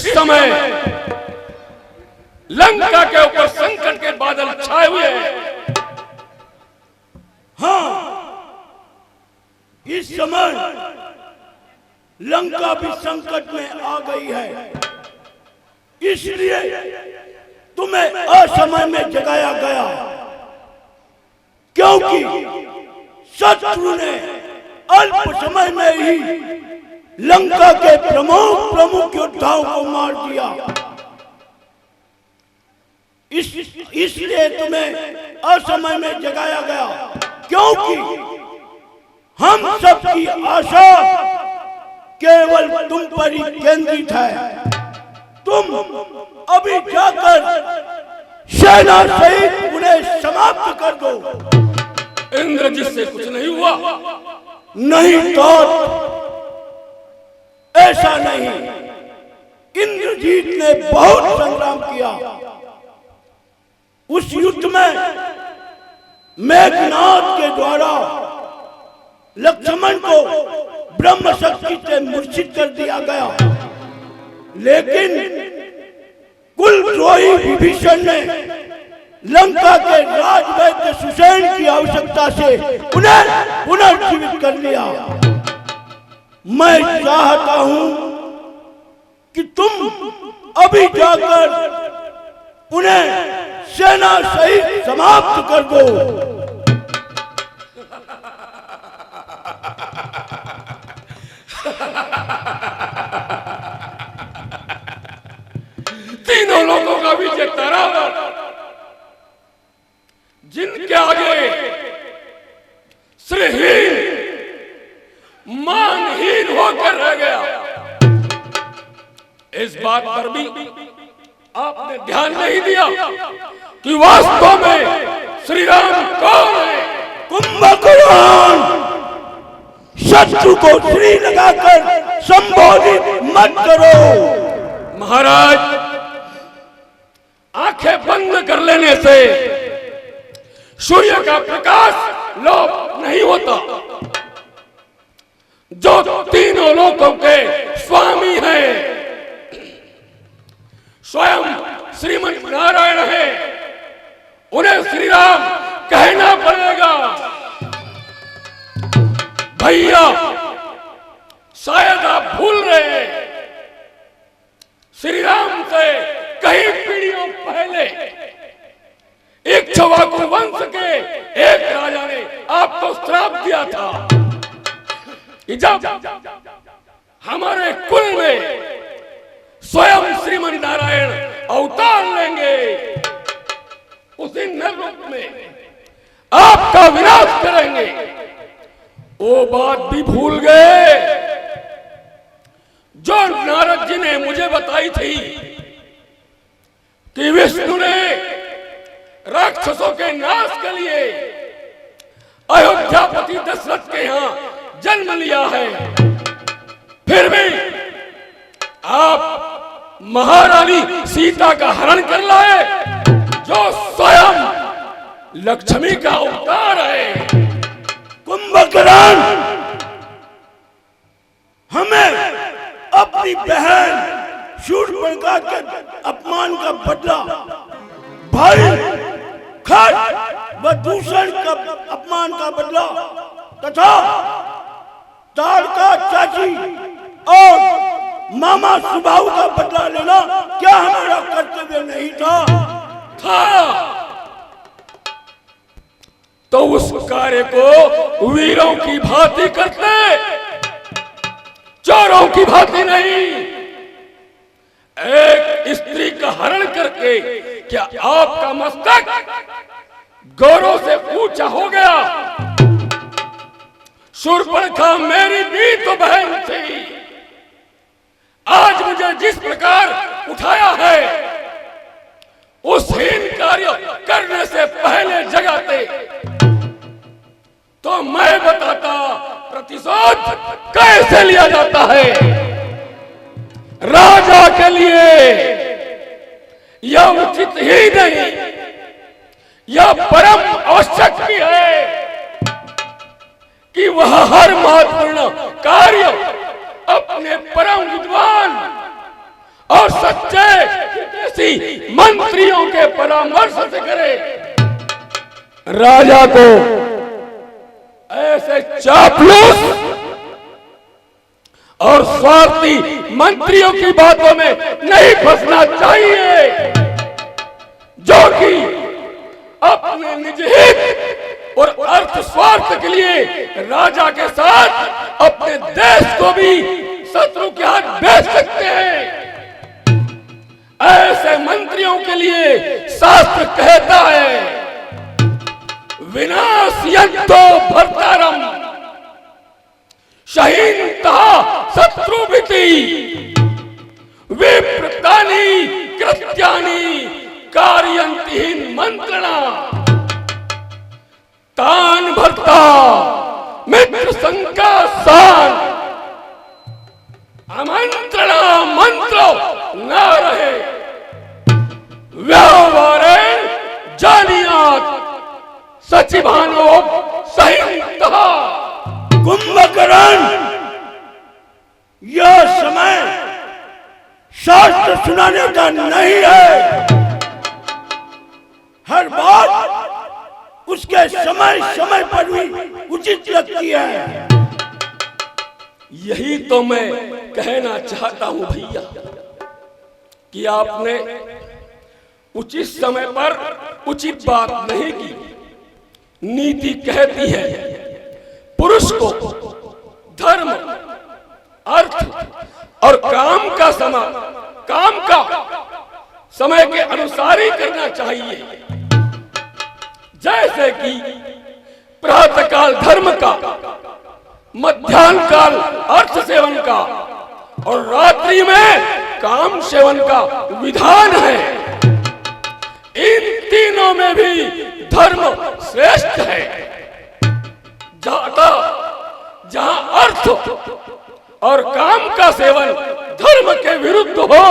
इस समय लंका के ऊपर संकट के बादल छाए हुए हैं। हाँ, इस समय लंका भी संकट में आ गई है, इसलिए तुम्हें असमय में जगाया गया, क्योंकि शत्रु ने अल्प समय में ही लंका के प्रमुख योद्धाओं को मार दिया। इसलिए तुम्हें असमय में जगाया गया, क्योंकि हम सबकी आशा केवल तुम पर ही केंद्रित है। तुम अभी जाकर सेना सहित उन्हें समाप्त कर दो। इंद्रजीत से कुछ नहीं हुआ? नहीं तो ऐसा नहीं, इंद्रजीत ने बहुत संग्राम किया। उस युद्ध में मेघनाद के द्वारा लक्ष्मण को ब्रह्म शक्ति से मूर्छित कर दिया गया, लेकिन कुलद्रोही विभीषण ने लंका के राजवैद्य सुसेन की आवश्यकता से उन्हें पुनर्जीवित कर लिया। मैं चाहता हूं कि तुम अभी जाकर उन्हें सेना सहित समाप्त कर दो। तीनों लोगों का विजय तारा जिनके आगे श्रीहीन मानहीन होकर रह गया। इस बात पर भी आपने ध्यान नहीं दिया कि वास्तव में श्री राम कौन है। कुंभकर्ण, शत्रु को श्री लगाकर संबोधित मत करो। महाराज, आंखें बंद कर लेने से सूर्य का प्रकाश लोप नहीं होता। जो तीनों लोकों के स्वामी हैं, स्वयं श्रीमन नारायण है, उन्हें श्री राम कहना पड़ेगा। भैया, शायद आप भूल रहे हैं, श्री राम से कई पीढ़ियों पहले इक्ष्वाकु वंश के एक राजा ने आपको श्राप दिया था कि जब हमारे कुल में स्वयं श्रीमन नारायण अवतार लेंगे, उसी नर रूप में आपका विनाश करेंगे। वो बात भी भूल गए जो नारद जी ने मुझे बताई थी कि विष्णु ने राक्षसों के नाश के लिए अयोध्यापति दशरथ के यहां जन्म लिया है। फिर भी आप महारानी सीता का हरण कर लाए, जो स्वयं लक्ष्मी का अवतार है। कुंभकर्ण, हमें अपनी बहन शूर्पणखा के अपमान का बदला, भाई खड्ग व दूषण का अपमान का बदला तथा ताड़का चाची और मामा सुबाहु का बदला लेना क्या हमारा कर्तव्य नहीं था? तो उस कार्य को वीरों की भांति करते, चोरों की भांति नहीं। एक स्त्री का हरण करके क्या आपका मस्तक गौरव से ऊंचा हो गया? शूर्पणखा मेरी भी तो बहन थी। आज मुझे जिस प्रकार उठाया है, उस हीन कार्य करने से पहले जगाते तो मैं बताता प्रतिशोध कैसे लिया जाता है। राजा के लिए यह उचित ही नहीं, यह परम आवश्यक भी है कि वह हर महत्वपूर्ण कार्य अपने परम विद्वान और सच्चे ऐसी मंत्रियों के परामर्श से करे। राजा को ऐसे चापलूस और स्वार्थी मंत्रियों की बातों में नहीं फंसना चाहिए, जो कि अपने निज हित और अर्थ स्वार्थ के लिए राजा के साथ अपने देश को भी शत्रु के हाथ बेच सकते हैं। ऐसे मंत्रियों के लिए शास्त्र कहता है, विनाशयन्तो भर्तारम शहीनतः शत्रुभिति विप्रतानि कृत्यानि कारयन्ति मंत्रणा तान भर्ता मित्र संका सान आमंत्रणा मंत्र न रहे व्यवहारे जानियात सचिवानो सहितः। कुंभकर्ण, यह समय शास्त्र सुनाने का नहीं है। हर बात उसके समय समय पर भी उचित लगती है। यही तो मैं कहना चाहता हूं भैया कि आपने उचित समय पर उचित बात नहीं की। नीति कहती है पुरुष को धर्म, अर्थ और काम का समय के अनुसार ही करना चाहिए। जैसे कि प्रातः काल धर्म का, मध्याह्न काल अर्थ सेवन का और रात्रि में काम सेवन का विधान है। इन तीनों में भी धर्म श्रेष्ठ है। जहां अर्थ और काम का सेवन धर्म के विरुद्ध हो,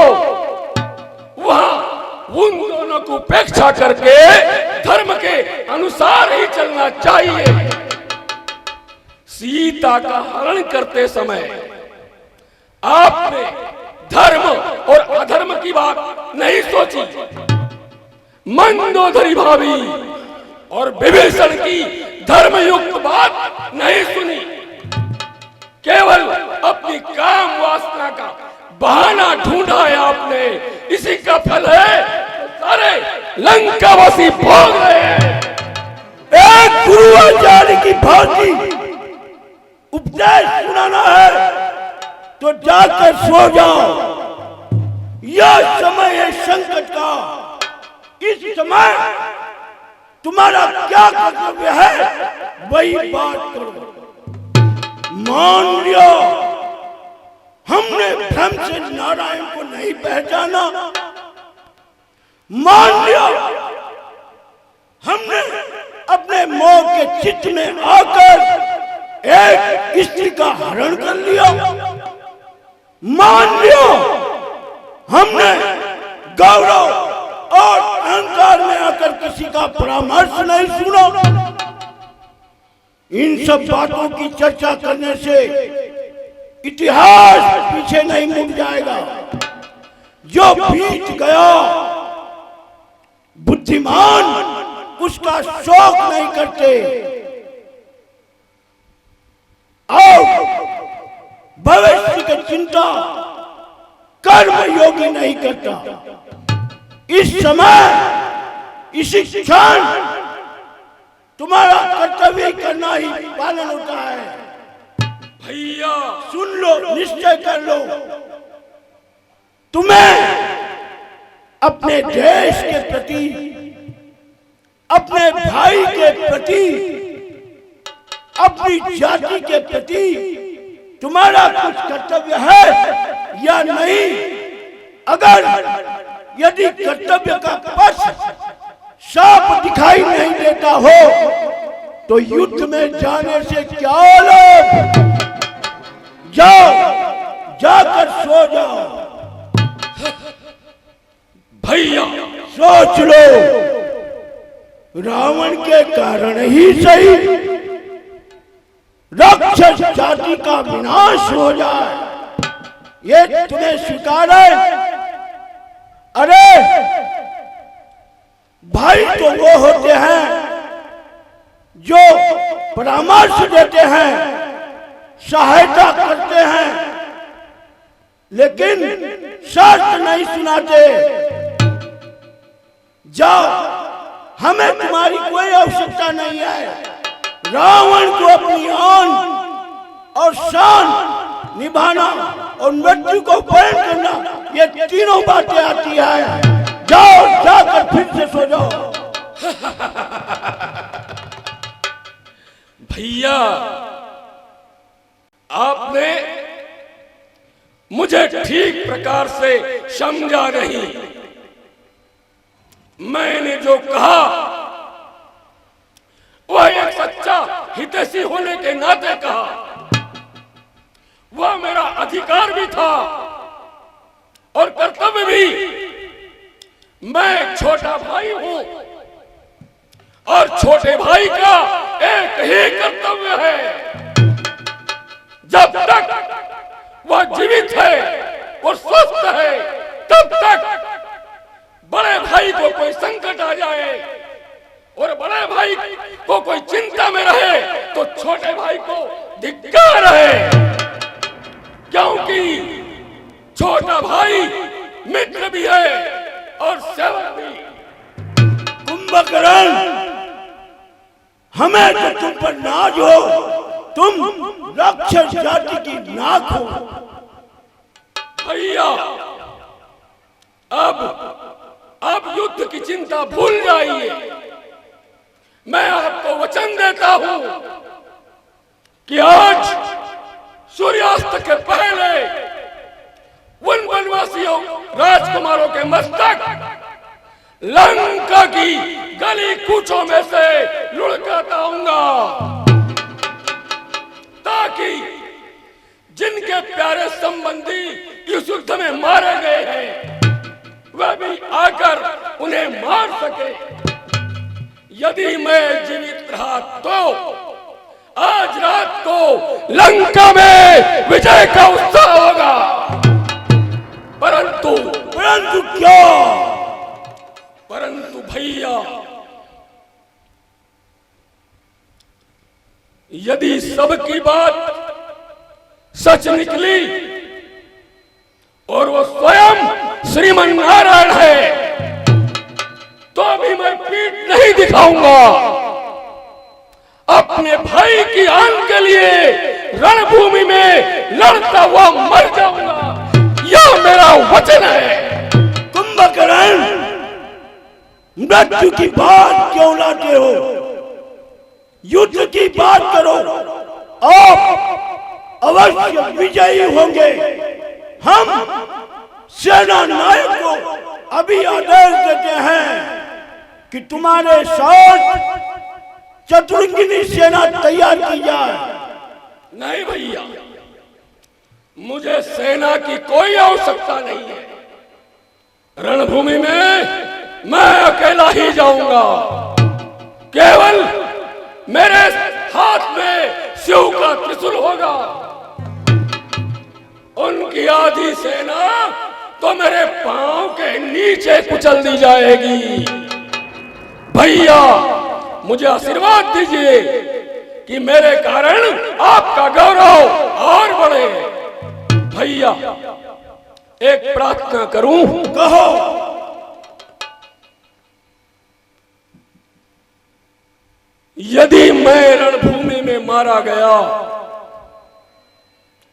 वहां उन दोनों को उपेक्षा करके धर्म के अनुसार ही चलना चाहिए। सीता का हरण करते समय आपने धर्म और अधर्म की बात नहीं सोची, मंदोदरी भाभी और विभीषण की धर्मयुक्त बात नहीं सुनी। केवल अपनी काम वासना का बहाना ढूंढा है आपने। इसी का फल है सारे लंकावासी भोग रहे हैं। एक गुरुआचार्य की भांति उपदेश सुनाना है तो जाकर सो जाओ। यह समय है संकट का। इस समय तुम्हारा क्या कर्तव्य है वही बात करो। मान लिया हमने भ्रम से नारायण को नहीं पहचाना, मान लिया हमने अपने मोह के चित्त में आकर एक स्त्री का हरण कर लिया, मान लिया हमने गौरव और अहंकार में आकर किसी का परामर्श नहीं सुना। इन सब बातों की चर्चा करने से इतिहास पीछे नहीं मुड़ जाएगा। जो बीत गया बुद्धिमान उसका शोक नहीं करते और भविष्य की चिंता कर्म योगी नहीं करता। इस समय इसी क्षण तुम्हारा कर्तव्य करना ही पालन होता है। भैया सुन लो, निश्चय कर लो, तुम्हें अपने देश के प्रति, अपने भाई के प्रति, अपनी जाति के प्रति तुम्हारा कुछ कर्तव्य है या नहीं? अगर यदि कर्तव्य का पक्ष साफ दिखाई नहीं देता हो तो युद्ध में जाने से क्या लाभ? जाओ, जाकर सो जाओ। भैया सोच लो, रावण के कारण ही सही राक्षस जाति का विनाश हो जाए, ये तुम्हें स्वीकार है अरे भाई तो वो होते हैं जो परामर्श देते हैं, सहायता करते हैं, लेकिन शास्त्र नहीं सुनाते। जाओ, हमें तुम्हारी कोई आवश्यकता नहीं है। रावण को अपनी आन और शान निभाना और मृत्यु को वरण करना, ये तीनों बातें आती है। जाओ, जाकर फिर से सो जाओ। भैया, आपने मुझे ठीक प्रकार से समझा नहीं। मैंने जो कहा वह एक सच्चा हितैषी होने के नाते कहा। वह मेरा अधिकार भी था और कर्तव्य भी। मैं छोटा भाई हूं और छोटे भाई का एक ही कर्तव्य है, जब तक वह जीवित है और स्वस्थ है, तब तक बड़े भाई को कोई संकट आ जाए और बड़े भाई को कोई चिंता में रहे तो छोटे भाई को धिक्कार है, क्योंकि छोटा भाई मित्र भी है और सेवक भी। कुंभकर्ण, हमें तो तुम पर नाज हो, तुम राक्षस जाति की नाक हो। भैया, अब युद्ध की चिंता भूल जाइए। मैं आपको वचन देता हूं कि आज सूर्यास्त के पहले उन वनवासियों राजकुमारों के मस्तक लंका की गली कूचों में से लुढ़काता आऊंगा, ताकि जिनके प्यारे संबंधी इस युद्ध में मारे गए हैं वह भी आकर उन्हें मार सके। यदि मैं जीवित रहा तो आज रात को लंका में विजय का उत्सव होगा, परंतु क्या? परंतु भैया, यदि सबकी बात सच निकली और वो स्वयं श्रीमन नारायण है, तो अभी मैं पीठ नहीं दिखाऊंगा। अपने भाई की आन के लिए रणभूमि में लड़ता हुआ मर जाऊंगा, यह मेरा वचन है। कुंभकर्ण, मृत्यु की बात क्यों लाते हो? युद्ध की बात करो। आप अवश्य विजयी होंगे। हम सेना नायक को अभी आदेश देते हैं कि तुम्हारे साथ चतुरंगिनी सेना तैयार की जाए। नहीं भैया, मुझे सेना की कोई आवश्यकता नहीं है। रणभूमि में मैं अकेला ही जाऊंगा। केवल मेरे हाथ में शिव का त्रिशूल होगा। उनकी आधी सेना तो मेरे पांव के नीचे कुचल दी जाएगी। भैया, मुझे आशीर्वाद दीजिए कि मेरे कारण आपका गौरव और बढ़े। भैया, एक प्रार्थना करूं? कहो। यदि मैं रणभूमि में मारा गया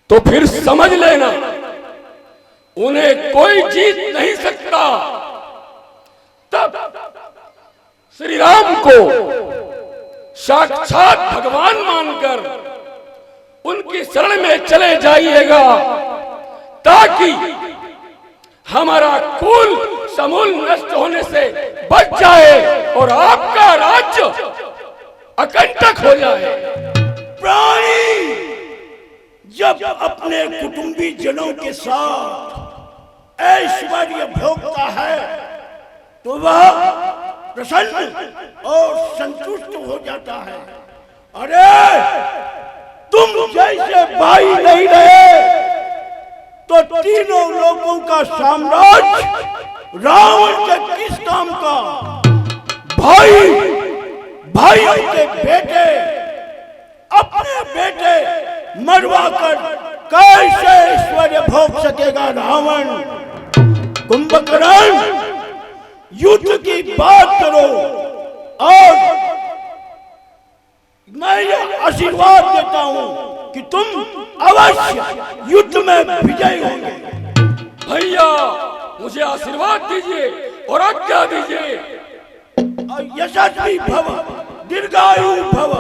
तो फिर समझ लेना उन्हें कोई जीत नहीं सकता। तब श्री राम को साक्षात भगवान मानकर उनकी शरण में चले जाइएगा, ताकि हमारा कुल समूल नष्ट होने से बच जाए और आपका राज्य अकंटक हो जाए। प्राणी जब अपने कुटुंबी जनों के साथ ऐश्वर्य भोगता है तो वह प्रसन्न और संतुष्ट हो जाता है। अरे, तुम जैसे भाई नहीं रहे तो तीनों लोगों का साम्राज्य रावण के किस काम का? भाई भाइयों के बेटे अपने बेटे मरवाकर कैसे ऐश्वर्य भोग सकेगा रावण? कुंभकर्ण, युद्ध की बात करो और मैं यह आशीर्वाद देता हूं कि तुम अवश्य युद्ध में विजयी होंगे। भैया मुझे आशीर्वाद दीजिए और आज्ञा दीजिए। यशस्वी भव, दीर्घायु भव।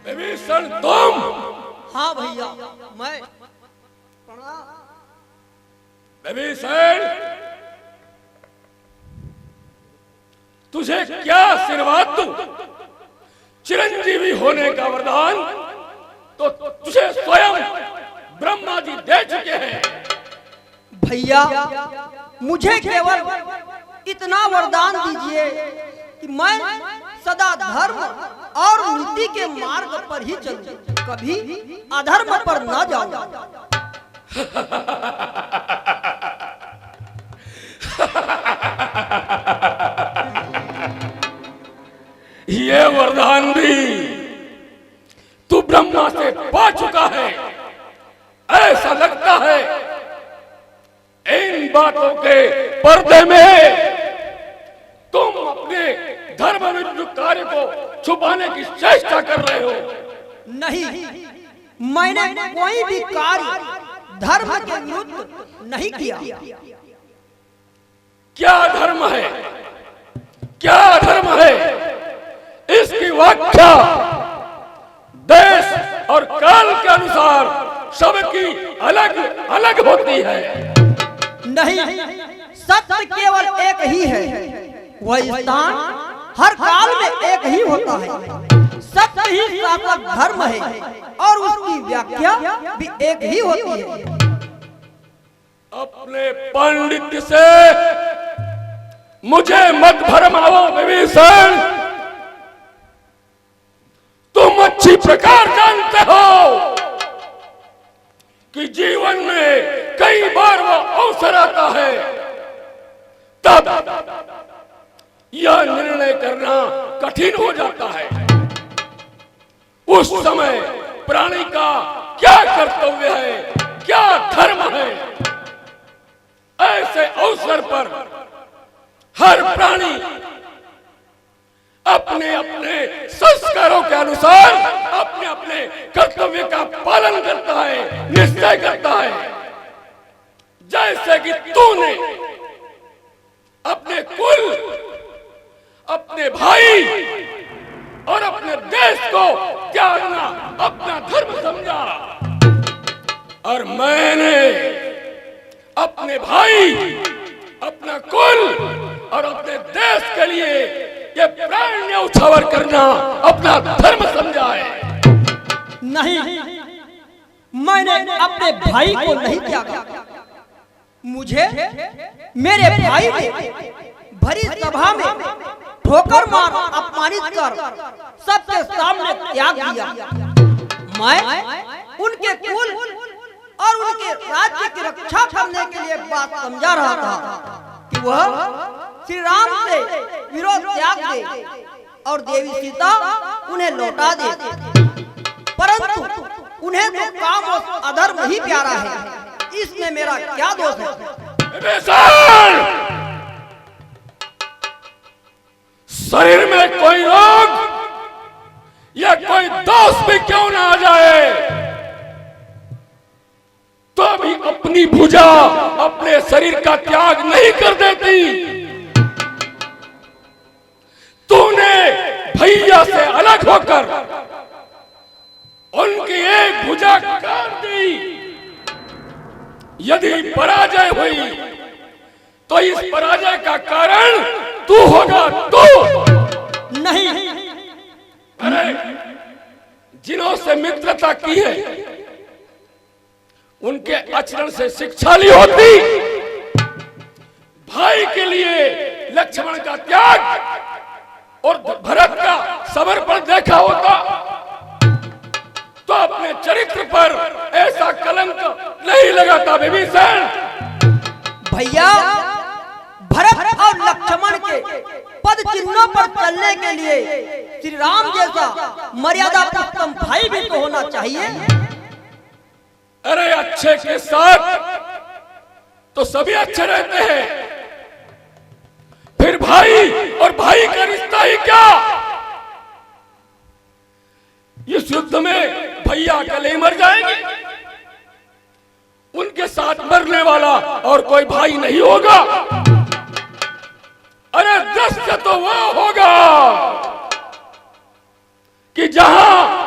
विभीषण तुम? हाँ भैया मैं। विभीषण तुझे क्या आशीर्वाद दूं? चिरंजीवी होने का वरदान तो तुझे स्वयं ब्रह्मा जी दे चुके हैं। भैया मुझे केवल इतना वरदान दीजिए कि मैं सदा धर्म और नीति के मार्ग पर ही चलूं, कभी अधर्म पर न जाऊं। ये वरदान भी तू ब्रह्मा से पा चुका है। ऐसा लगता है इन बातों के पर्दे में तुम अपने धर्म विरुद्ध कार्य को छुपाने की चेष्टा कर रहे हो। नहीं, मैंने कोई भी कार्य धर्म के विरुद्ध नहीं किया। क्या धर्म है? क्या धर्म है? इसकी व्याख्या देश और काल के अनुसार सबकी अलग अलग होती है। नहीं, सत्य केवल एक ही है। वह स्थान हर काल में एक ही होता है। सत्य ही शाश्वत धर्म है और उसकी व्याख्या भी एक ही होती है। अपने पांडित्य से मुझे मत भरमाओ विभीषण। तुम अच्छी प्रकार जानते हो कि जीवन में कई बार वो अवसर आता है तब यह निर्णय करना कठिन हो जाता है। उस समय प्राणी का क्या कर्तव्य है, क्या धर्म है, ऐसे अवसर पर हर प्राणी अपने अपने संस्कारों के अनुसार अपने अपने कर्तव्य का पालन करता है, निश्चय करता है। जैसे कि तूने अपने कुल, अपने भाई और अपने देश को त्यागना अपना धर्म समझा और मैंने अपने भाई, अपना कुल और अपने देश के लिए ये प्राण न्यौछावर करना अपना धर्म समझा है। नहीं, मैंने अपने भाई को नहीं त्यागा। मुझे मेरे भाई ने भरी सभा में ठोकर मार अपमानित कर सबके सामने त्याग दिया। मैं उनके कुल और उनके राज्य की रक्षा करने के लिए बात समझा रहा था कि वह श्री राम से विरोध त्याग दे और देवी सीता उन्हें लौटा दे, परंतु उन्हें तो काम और अधर्म ही प्यारा है। इसमें मेरा क्या दोष है? शरीर में कोई रोग या कोई दोष भी क्यों ना आ जाए, भुजा अपने शरीर का त्याग नहीं कर देती। तूने भैया से अलग होकर उनकी एक भुजा काट दी। यदि पराजय हुई तो इस पराजय का कारण तू होगा। तू नहीं। अरे जिन्हों से मित्रता की है उनके आचरण से शिक्षा ली होती। भाई के लिए लक्ष्मण का त्याग और भरत का समर्पण देखा होता तो अपने चरित्र पर ऐसा कलंक नहीं लगाता विभीषण। भैया, भरत और लक्ष्मण के पद चिन्हों पर चलने के लिए श्री राम जैसा मर्यादा पुरुषोत्तम भाई भी तो होना चाहिए। अरे अच्छे के साथ तो सभी अच्छे रहते हैं, फिर भाई और भाई का रिश्ता ही क्या? इस युद्ध में भैया अकेले ही मर जाएंगे, उनके साथ मरने वाला और कोई भाई नहीं होगा। अरे दृश्य तो वो होगा कि जहां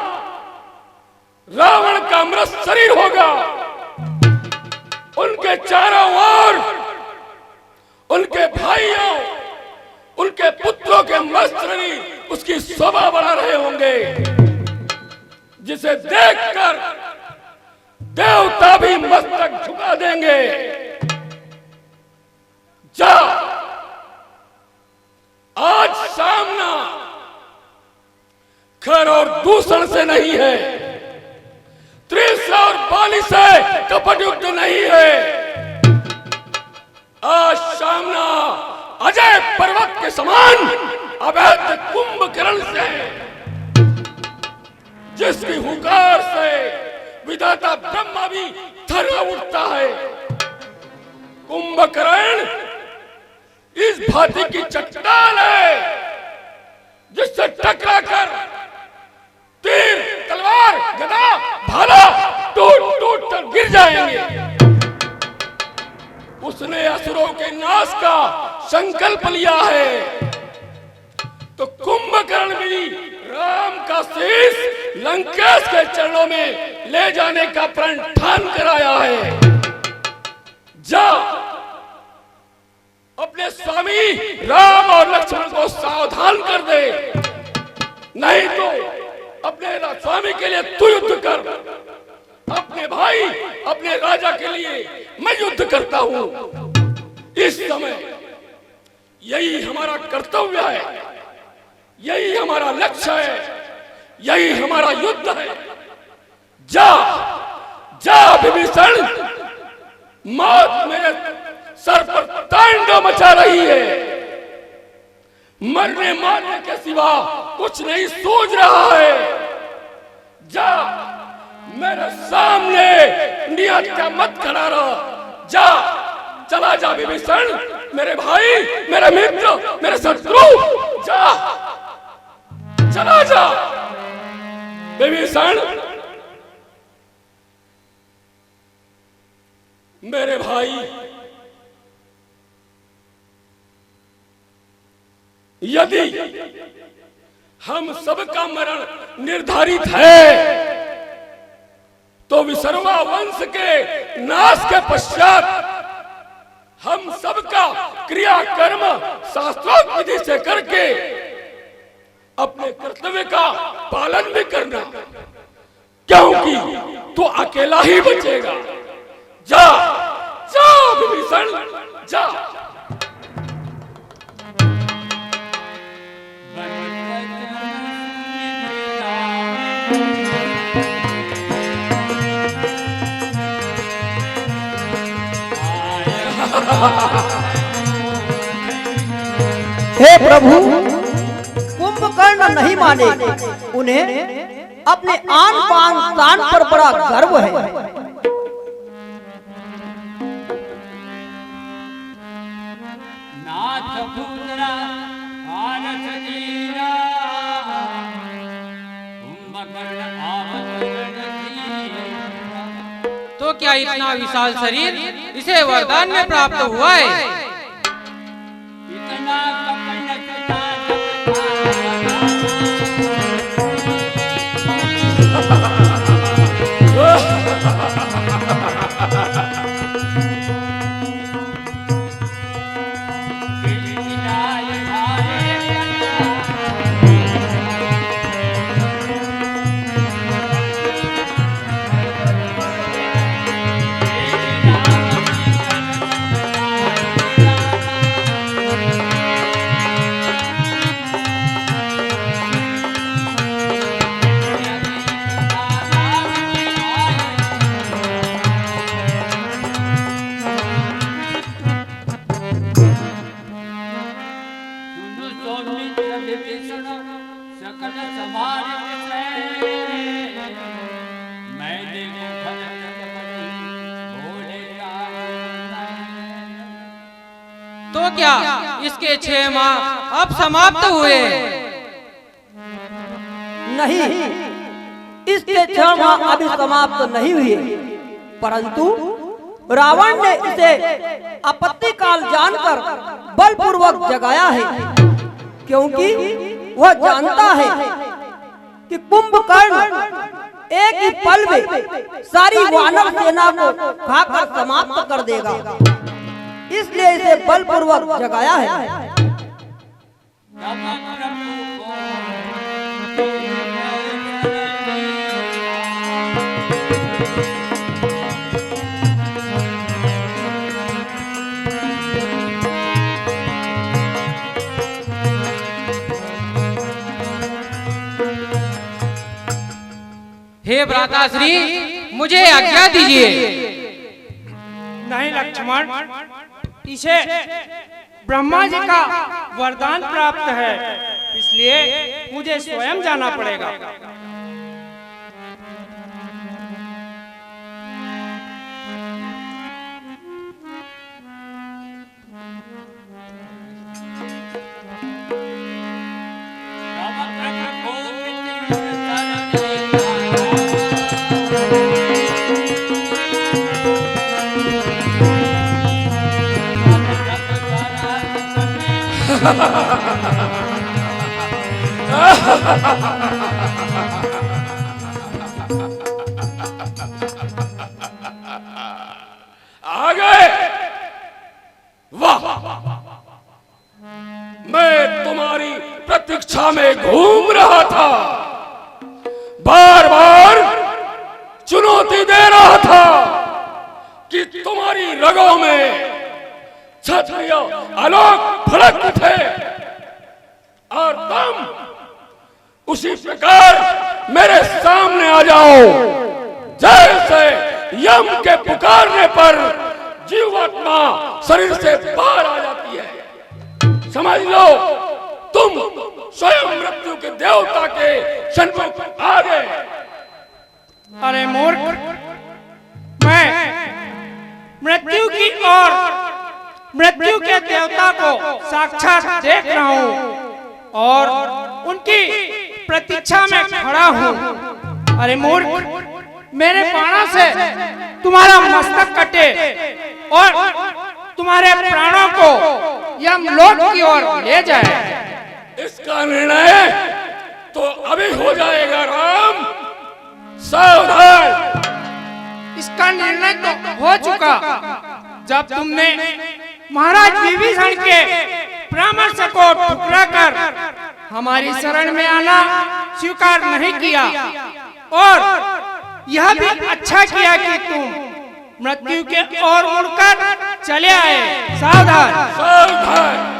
रावण का मृत शरीर होगा, उनके चारों ओर उनके भाइयों, उनके पुत्रों के मस्त शरीर उसकी शोभा बढ़ा रहे होंगे, जिसे देखकर देवता भी मस्तक झुका देंगे। जा, आज सामना खर और दूषण से नहीं है, त्रिशा और बाली से कपट युक्त नहीं है। आज सामना अजय पर्वत के समान अवैध कुंभकर्ण से, जिसकी हुंकार से विधाता ब्रह्मा भी थर उठता है। कुंभकर्ण इस भांति की चट्टान है जिससे टकराकर तीर, तलवार, गदा, भाला टूट टूट कर गिर जाएंगे। उसने असुरों के नाश का संकल्प लिया है, तो कुंभकर्ण भी राम का शीश लंकेश के चरणों में ले जाने का प्रण ठान कराया है। जा, अपने स्वामी राम और लक्ष्मण को सावधान कर दे, नहीं तो अपने स्वामी के लिए तू युद्ध कर, अपने भाई, अपने राजा के लिए मैं युद्ध करता हूं। इस समय यही हमारा कर्तव्य है, यही हमारा लक्ष्य है, यही हमारा युद्ध है। जा, जा विभीषण, मौत मेरे सर पर तांडव मचा रही है, मरने मारने के सिवा कुछ नहीं सूझ रहा है। जा, मेरे सामने नियत का मत खड़ा रह। जा, चला जा विभीषण, मेरे भाई, मेरे मित्र, मेरे शत्रु, जा, चला जा विभीषण। मेरे भाई, यदि हम सबका मरण निर्धारित है तो विसर्वा वंश के नाश के पश्चात हम सबका क्रियाकर्म शास्त्रोक्त विधि से करके अपने कर्तव्य का पालन भी करना, क्योंकि तू अकेला ही बचेगा। जा, जा विभीषण, जा। हे प्रभु, कुंभकर्ण नहीं माने, उन्हें अपने आन बान शान पर बड़ा गर्व है। नाथ पुत्र आरस जीरा, कुंभकर्ण आवत तो क्या इतना विशाल शरीर इसे वरदान में प्राप्त हुआ है? इतना तो क्या इसके 6 माह अब समाप्त हुए? नहीं, इसके 6 माह अभी समाप्त नहीं हुए, परंतु रावण ने इसे आपत्ति काल जानकर बलपूर्वक जगाया है, क्योंकि वह जानता है कि कुंभकर्ण एक ही पल में सारी वानर सेना को खाकर समाप्त कर देगा, इसलिए इसे बलपूर्वक जगाया है। हे भ्राताश्री, मुझे आज्ञा दीजिए। नहीं लक्ष्मण, इसे ब्रह्मा जी का वरदान प्राप्त है, इसलिए मुझे स्वयं जाना पड़ेगा। आ गए? वाह, मैं तुम्हारी प्रतीक्षा में घूम रहा था, बार बार चुनौती दे रहा था कि तुम्हारी रगों में क्षत्रिय आलोक फड़क उठे और तुम उसी प्रकार मेरे सामने आ जाओ, जैसे यम के पुकारने पर जीवात्मा शरीर से बाहर आ जाती है। समझ लो, तुम स्वयं मृत्यु के देवता के सन्मुख आ गए। अरे मूर्ख, मैं मृत्यु की और मृत्यु के देवता को साक्षात देख रहा हूँ और उनकी प्रतीक्षा में खड़ा हूँ। अरे मूर्ख, मेरे बाणों से तुम्हारा मस्तक कटे और तुम्हारे प्राणों को यमलोक की ओर ले जाए। इसका निर्णय तो अभी हो जाएगा राम, सावधान। इसका निर्णय तो हो चुका जब तुमने महाराज विभीषण के परामर्श को ठुकरा कर हमारी शरण में आना स्वीकार नहीं किया, और यह भी अच्छा किया कि तुम मृत्यु के ओर मुड़कर चले आए। सावधान, सावधान।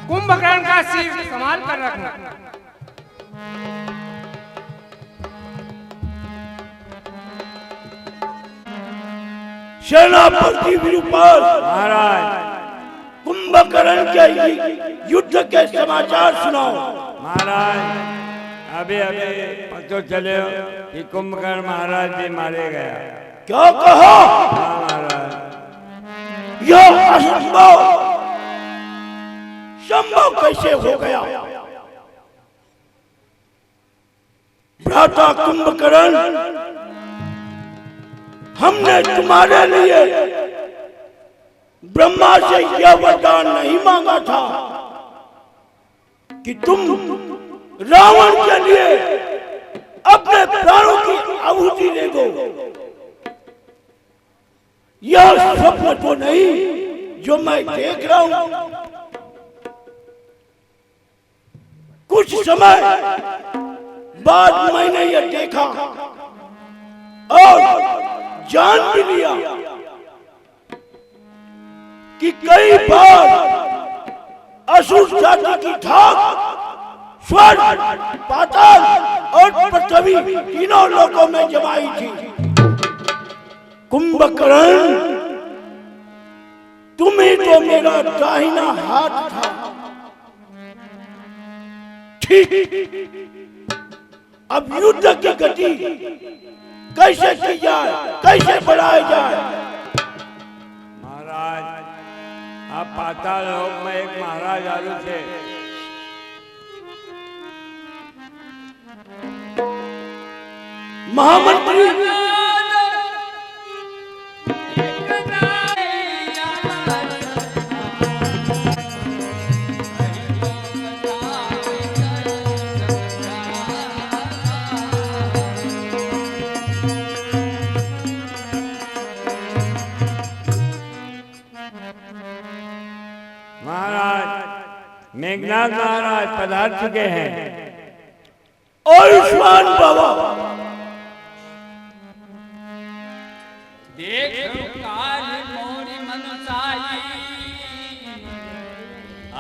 कुंभकर्ण का सिर संभाल कर रखना। सेनापति विरूपाल महाराज, कुंभकर्ण के युद्ध के समाचार सुनाओ। महाराज अभी अभी पता चले कि कुंभकर्ण महाराज भी मारे गया। क्या कहा? हाँ महाराज, यह असंभव, संभव कैसे हो गया? भ्राता कुंभकर्ण, हमने तुम्हारे लिए ब्रह्मा से यह वरदान नहीं मांगा था कि तुम रावण के लिए अपने प्राणों की आहुति दे दो। यह स्वप्न तो नहीं जो मैं देख रहा हूं। कुछ समय बाद मैंने यह देखा और जान भी लिया कि कई बार असुर जाति की धाक स्वर्ग, पाताल और पृथ्वी तीनों लोकों में जमाई थी। कुंभकर्ण, तुम ही तो मेरा दाहिना हाथ था। ठीक, अब युद्ध की गति कैसे की जाए, कैसे बढ़ाई जाए? महाराज आप पाताल लोक में एक महाराज आलू थे, महामंत्री मेघनाथ महाराज पधार चुके हैं। आयुष्मान बाबा, देख काल मोरी मनसाई,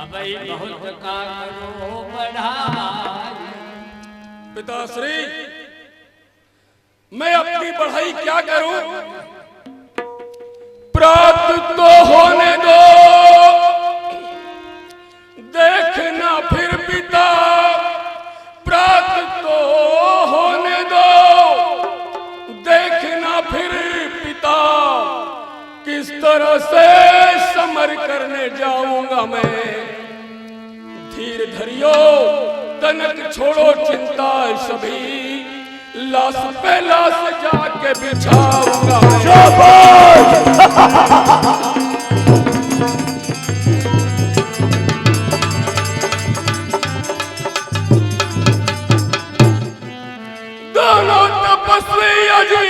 अबई बहुत का करो बढ़ाई। पिताश्री, मैं अपनी पढ़ाई क्या करूं? प्राप्त तो होने दो, देखना फिर पिता, प्राप्त तो होने दो, देखना फिर पिता, किस तरह से समर करने जाऊंगा मैं। धीर धरियो, तनक छोड़ो चिंता सभी, लाश पे लाश जाके बिछाऊंगा दोनों तपस्वी अजी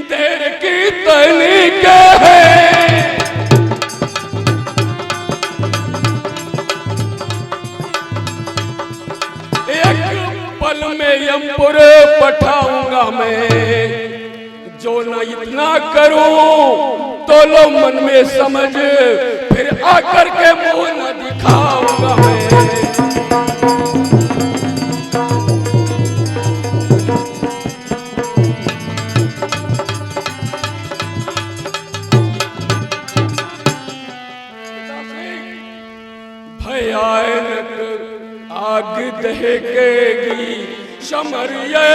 देर की तनिक है। पल में यमपुर पठाऊंगा मैं, जो न इतना करूं तो लो मन में समझ, फिर आकर के मुंह न दिखाऊंगा मैं। भयानक आग दहकेगी, शमरिये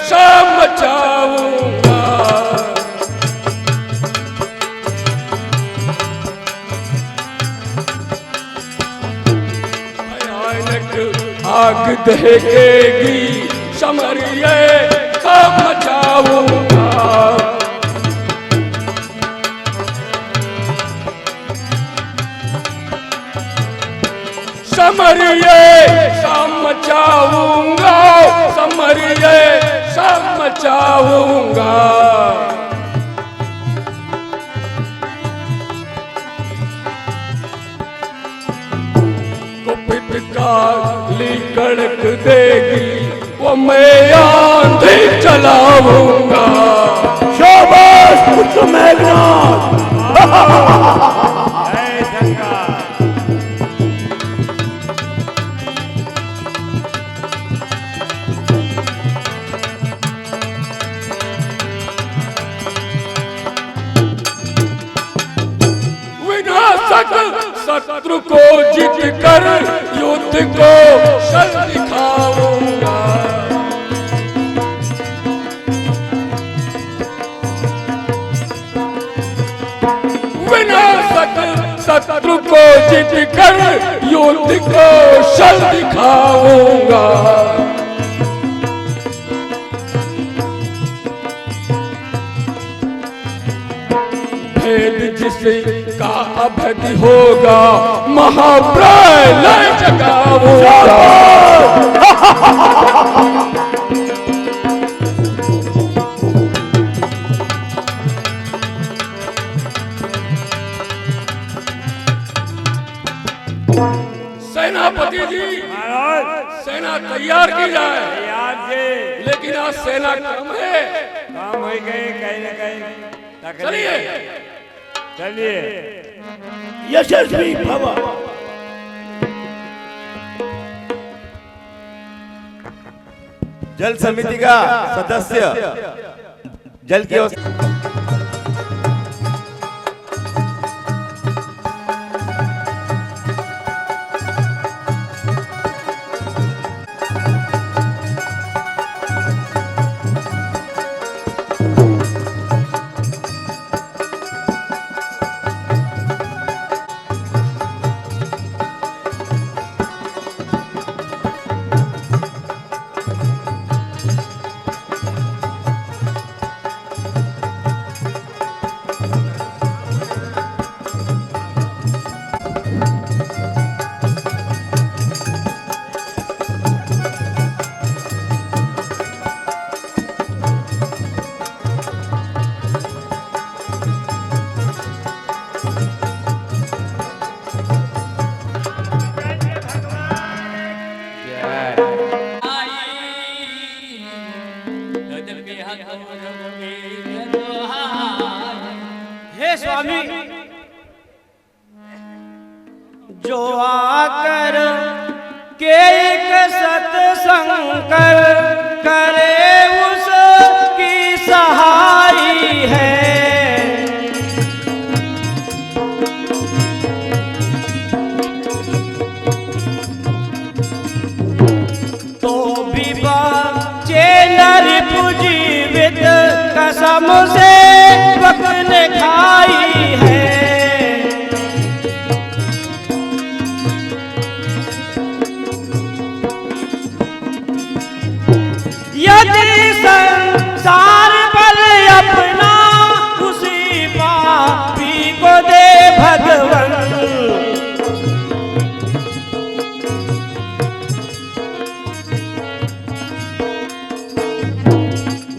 शाम मचाऊंगा। भयानक आग दहकेगी, शमरिये शाम मचाऊंगा। समरिये शाम मचाऊंगा, समरिये शाम मचाऊंगा। कुपित काली कड़क देगी, वो मैं आंधी चलाऊंगा। शत्रु को जीत कर युद्ध को शल दिखाऊंगा। विनाशक शत्रु को जीत कर युद्ध को शल दिखाऊंगा। भेद जिसका अभेद होगा महाप्रलय जगाऊंगा। सेनापति जी, सेना तैयार की जाए। तैयार जी, लेकिन आज सेना कम है। काम हो गए कहीं न कहीं। चलिए चलिए। यशस्वी भव। जल समिति का सदस्य जल की हे स्वामी, जो आकर के एक सत्संग करे उसकी सहाई है। तो भी बचे नर पुजीवित कसम से वक्त ने खाई है। यदि संसार बल अपना उसी पापी को दे भगवन,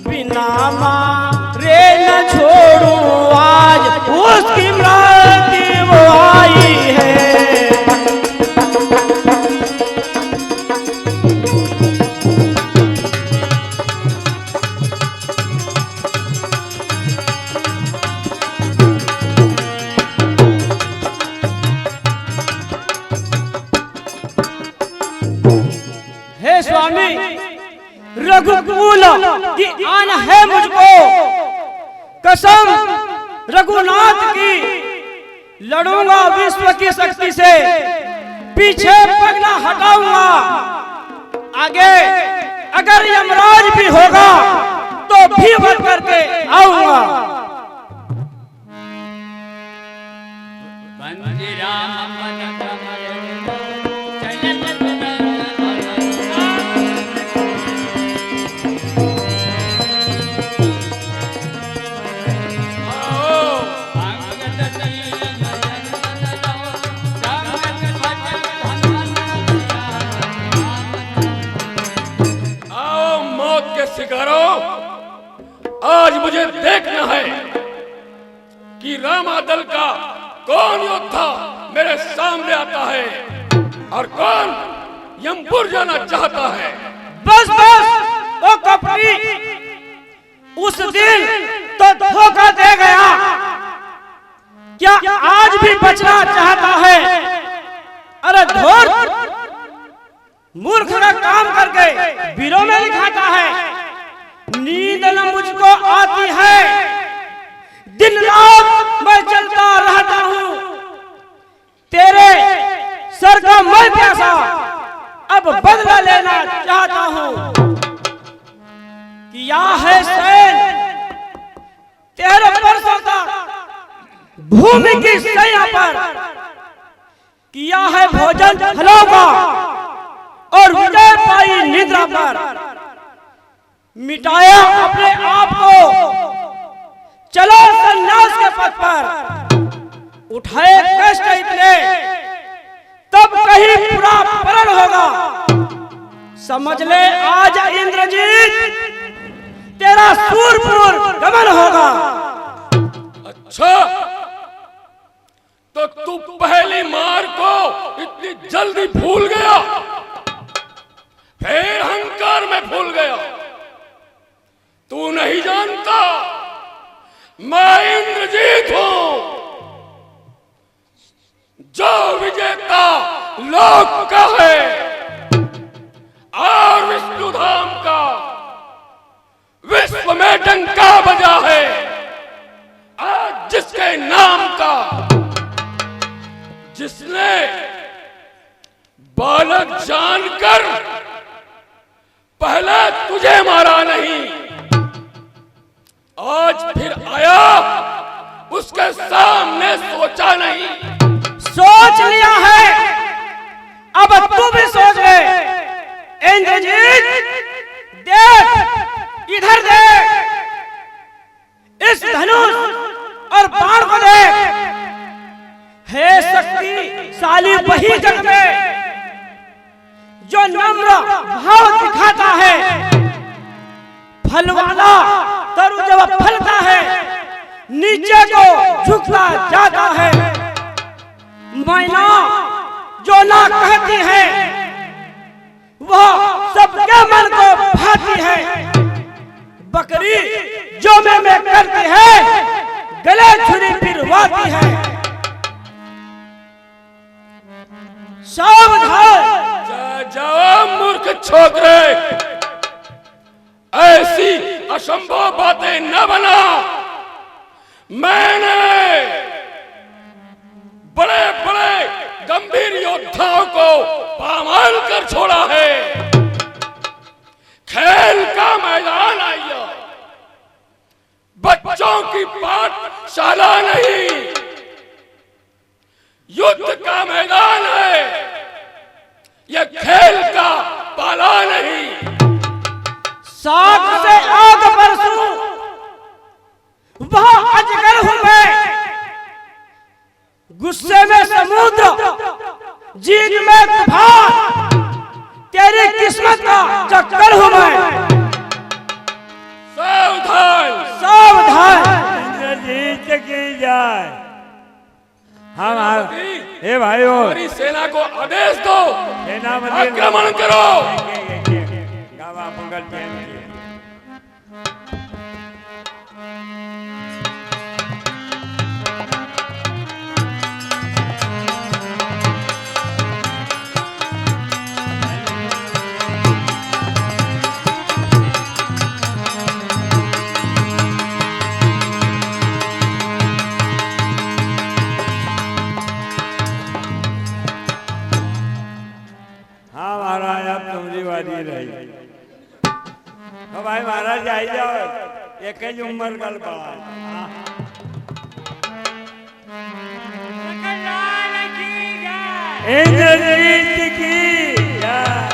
बिना मारे न छोड़ूं आज उसकी मृत्यु वो आई है। हे स्वामी, रघुकुल की आन है मुझको, कसम रघुनाथ की, लड़ूंगा विश्व की शक्ति से, पीछे पग न हटाऊंगा। आगे अगर यमराज भी होगा तो भी वध करके आऊंगा। शिकारो, आज मुझे देखना है कि रामा दल का कौन योद्धा मेरे सामने आता है और कौन यमपुर जाना चाहता है। बस बस ओ कपटी, उस दिन तो धोखा दे गया, क्या आज भी बचना चाहता है? अरे धोर मूर्ख का काम करके वीरों में लिखाता है। नींद न मुझको आती है, दिन रात मैं चलता रहता हूँ। भूमि की सैया पर किया है भोजन फलों का और विजय पाई निद्रा पर। मिटाया अपने आप को, चलो संन्यास के पथ पर। उठाए कष्ट इतने, तब कहीं पूरा परण होगा। समझ ले आज इंद्रजीत, तेरा सूरपुर गमन होगा। अच्छा, तो तू पहली मार को इतनी जल्दी भूल गया, फिर अहंकार में भूल गया। तू नहीं जानता मैं इंद्रजीत हूं, जो विजेता लोक का है और विष्णुधाम का विश्व में डंका बजा है। आज जिसके नाम का, जिसने बालक जानकर पहले तुझे मारा नहीं, आज फिर आया, उसके सामने सोचा नहीं। सोच लिया है, अब तू भी सोच ले। इंद्रजीत देख, इधर देख, इस धनुष और बाण को देख। है शक्तिशाली वही जग में जो नम्र भाव दिखाता है। फल वाला तरु जब फलता है, नीचे को झुकता जाता है। मैना जो ना कहती है, वह सबके मन को भाती है। बकरी जो मैं करती है, गले छुरी फिरवाती है। सावधान! जा मूर्ख छोकरे, ऐसी असंभव बातें न बना। मैंने बड़े बड़े गंभीर योद्धाओं को पामाल कर छोड़ा है। खेल का मैदान आइए, बच्चों की पाठशाला नहीं, युद्ध का मैदान है। यह खेल का पाला नहीं। साग से आग बरसूं, वह अजगर हूं मैं। गुस्से में समुद्र, जीत में तूफान, तेरी किस्मत का चक्कर हूं मैं। सावधान! सावधान! इंद्रजीत की जाए। हे भाइयों, हमारी सेना को आदेश दो, सेनापति आक्रमण करो। गावा पंगल पहन के। तो भाई महाराज आई जाओ, एक ही उम्र कल बात। इंद्रजीत की जय।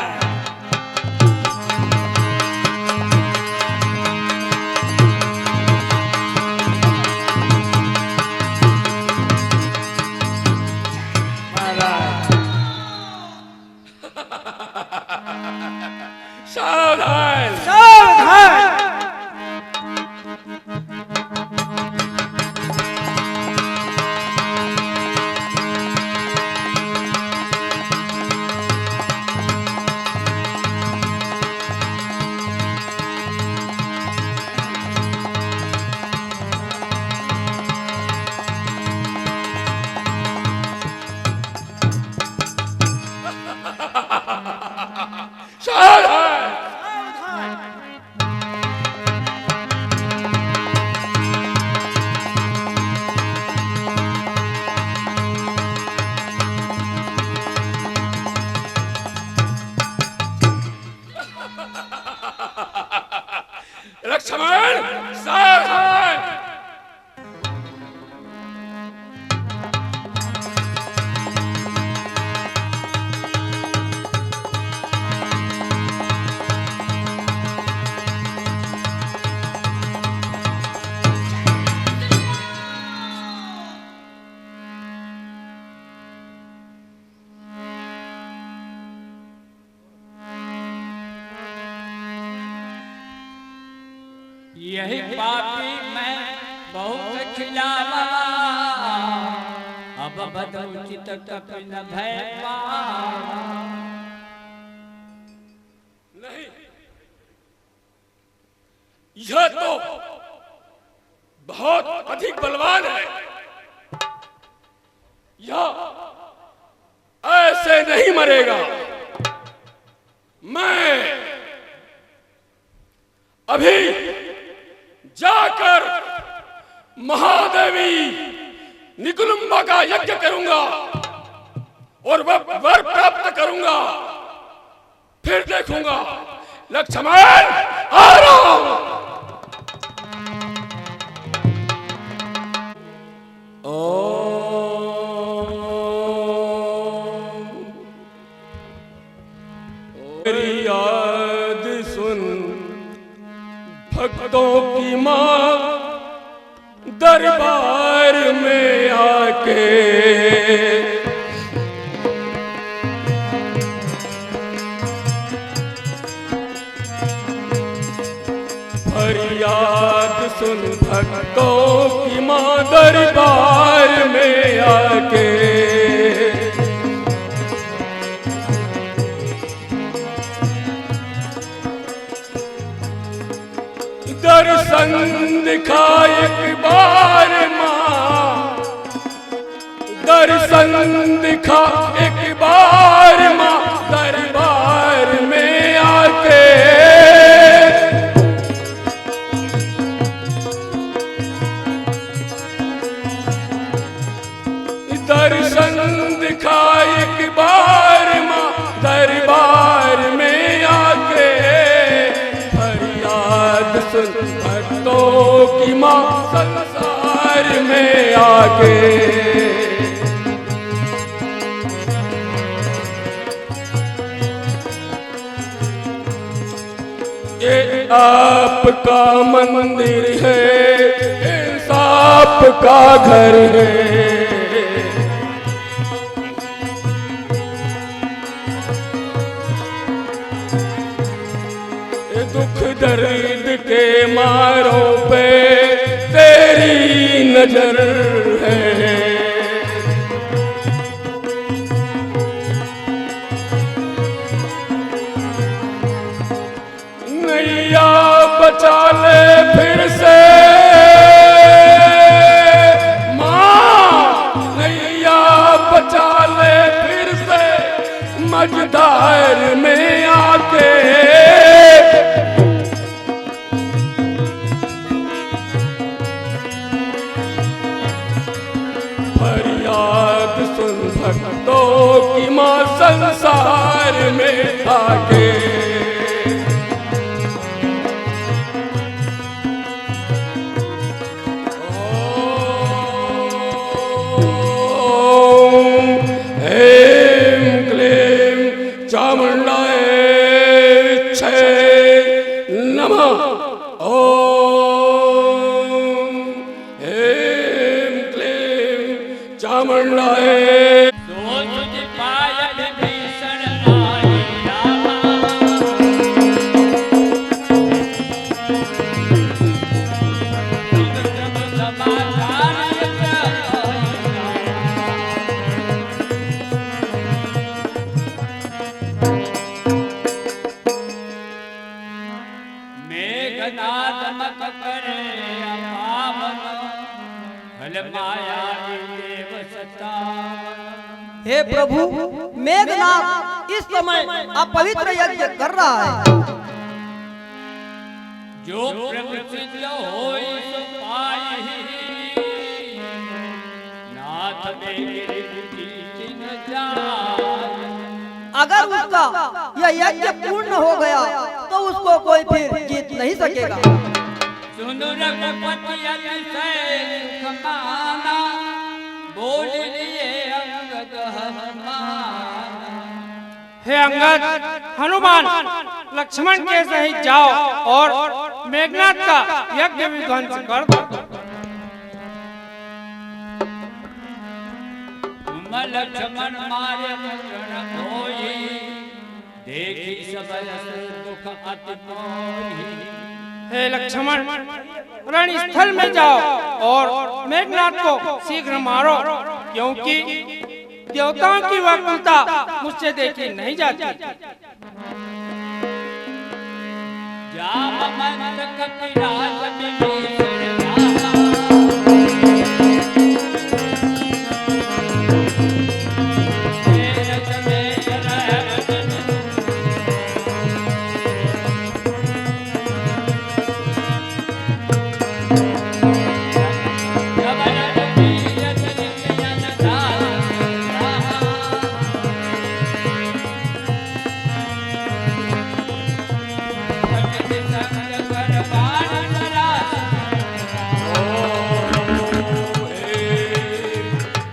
सावधान! सावधान! यही पापी मैं बहुत खिलावा, अब बदउचित कपिल भय पावा। नहीं, यह तो बहुत अधिक बलवान है। यह ऐसे नहीं मरेगा। मैं अभी जाकर महादेवी निकुलुम्बा का यज्ञ करूंगा और वह वर प्राप्त करूंगा। फिर देखूंगा। लक्ष्मण आ रहा हूं। मेरी याद सुन भक्तों की मां दरबार में आके, फरियाद सुन भक्तों की मां दरबार में आके। दर्शन दिखा एक बार मां, दर्शन दिखा एक बार मां दरबार में आके। दर्शन दिखा एक बार मां दरबार में आके। फरियाद सुन भक्तों की मां संसार में आके। ये आपका मंदिर है, इंसाफ का घर है। दुख दर्द के मारों पे तेरी नजर है। नैया बचा ले फिर से माँ, नैया बचा ले फिर से मझधार में आके। फरियाद सुन भक्तों की मां संसार में आके। ओम ऐं क्लीं चामुंडाय विच्छे नमः। ओम ऐं क्लीं चामुंडाय। हे प्रभु, मेघनाथ इस समय अपवित्र यज्ञ कर रहा है। जो प्रकृति होई सो पाई, नाथ मेरे चिन्ह जाय। अगर उसका यह यज्ञ पूर्ण हो गया तो उसको कोई फिर जीत नहीं सकेगा। सुन रघुपति अतिशय सुख माना, बोल लिए अंगद हनुमान। हे अंगद, हनुमान लक्ष्मण के सहित जाओ और मेघनाथ का यज्ञ विध्वंस कर दो। तुम लक्ष्मण मारे मरण होई, देखी सब दुख अति मोही। हे लक्ष्मण, रणस्थल में जाओ और मेघनाथ को शीघ्र मारो, क्योंकि देवताओं की वक्रता मुझसे देखी नहीं जाती।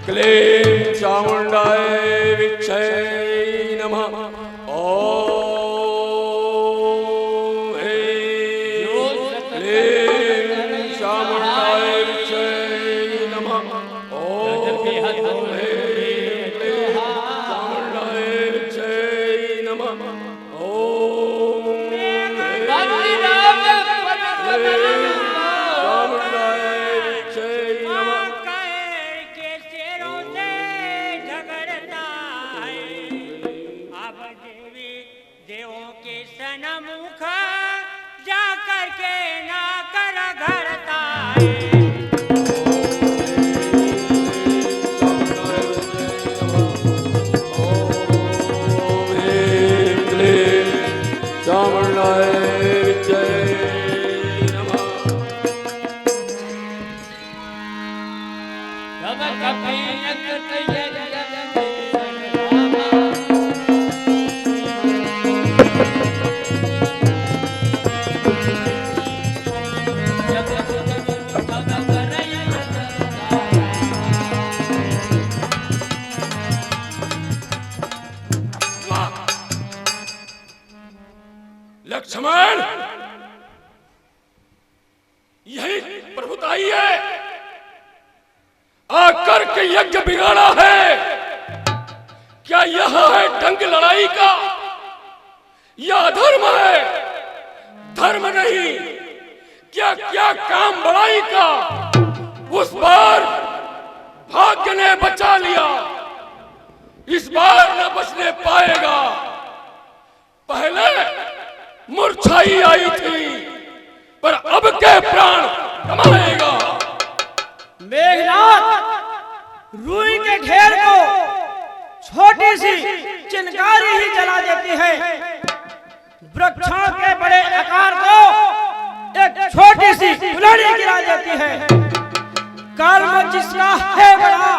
क्लीं चामुण्डाय विक्षै नमः। ॐ क्लीं चामुण्डाय विक्षै नमः। ॐ क्लीं चामुण्डाय विक्षै नमः। ॐ सनमुख जा करके ना कर घरता लक्ष्मण, यही प्रभुताई है, आकर के यज्ञ बिगाड़ा है। क्या यह है ढंग लड़ाई का? यह अधर्म है, धर्म नहीं। क्या क्या काम बड़ाई का? उस बार भाग्य ने बचा लिया, इस बार न बचने पाएगा। पहले मूर्छाई आई थी, पर अब के प्राण कमाएगा। मेघनाथ, रुई के ढेर को छोटी सी चिनगारी ही जला देती है, वृक्षों के बड़े आकार को एक छोटी सी फुलड़ी गिरा देती है। कर्म जिसका है बड़ा,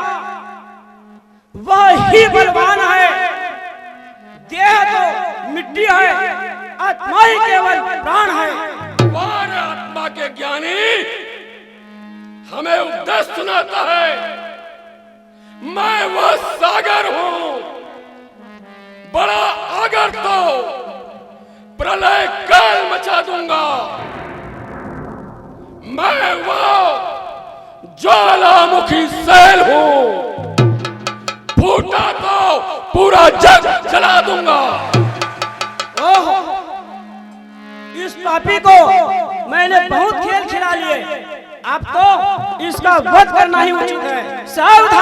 वह ही बलवान है। देह तो मिट्टी है, आत्मा ही केवल प्राण है। हमारे आत्मा के ज्ञानी हमें उपदेश सुनाता है। मैं वह सागर हूं, बड़ा आगर तो प्रलय काल मचा दूंगा। मैं वह ज्वालामुखी सैल हूं, फूटा तो पूरा जग जला दूंगा। ओहो, इस पापी को मैंने बहुत खेल खिला लिए, अब तो इसका वध करना ही उचित है। सावधान।